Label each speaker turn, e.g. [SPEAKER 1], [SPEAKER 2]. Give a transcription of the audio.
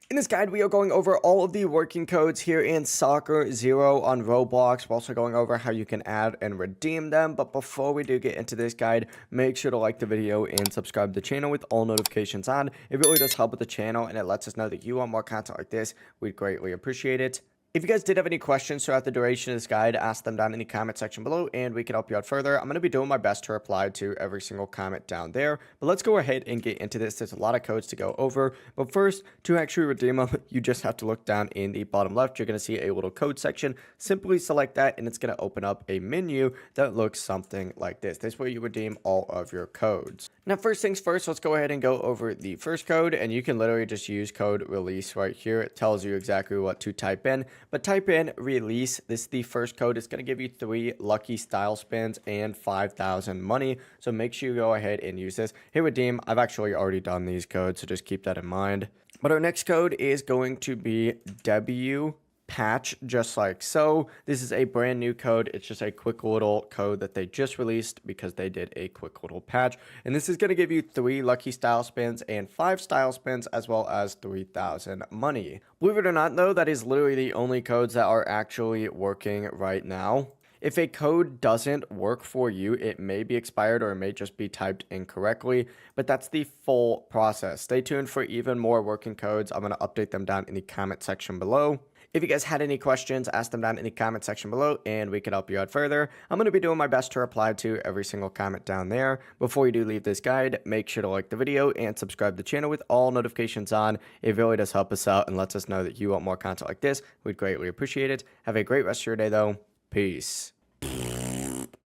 [SPEAKER 1] In this guide, we are going over all of the working codes here in Soccer Zero on Roblox. We're also going over how you can add and redeem them. But before we do get into this guide, make sure to like the video and subscribe to the channel with all notifications on. It really does help with the channel and it lets us know that you want more content like this. We'd greatly appreciate it. If you guys did have any questions throughout the duration of this guide, ask them down in the comment section below and we can help you out further. I'm going to be doing my best to reply to every single comment down there. But let's go ahead and get into this. There's a lot of codes to go over. But first, to actually redeem them, you just have to look down in the bottom left. You're going to see a little code section. Simply select that and it's going to open up a menu that looks something like this. This is where you redeem all of your codes. Now, first things first, let's go ahead and go over the first code. And you can literally just use code release right here. It tells you exactly what to type in. But type in release. This is the first code. It's going to give you 3 lucky style spins and 5,000 money. So make sure you go ahead and use this. Hit redeem. I've actually already done these codes, so just keep that in mind. But our next code is going to be W patch, just like so. This is a brand new code. It's just a quick little code that they just released because they did a quick little patch, and this is going to give you 3 lucky style spins and 5 style spins as well as 3,000 money. Believe it or not though, that is literally the only codes that are actually working right now. If a code doesn't work for you, it may be expired or it may just be typed incorrectly, but that's the full process. Stay tuned for even more working codes. I'm going to update them down in the comment section below. If you guys had any questions, ask them down in the comment section below and we could help you out further. I'm going to be doing my best to reply to every single comment down there. Before you do leave this guide, make sure to like the video and subscribe to the channel with all notifications on. It really does help us out and lets us know that you want more content like this. We'd greatly appreciate it. Have a great rest of your day though. Peace.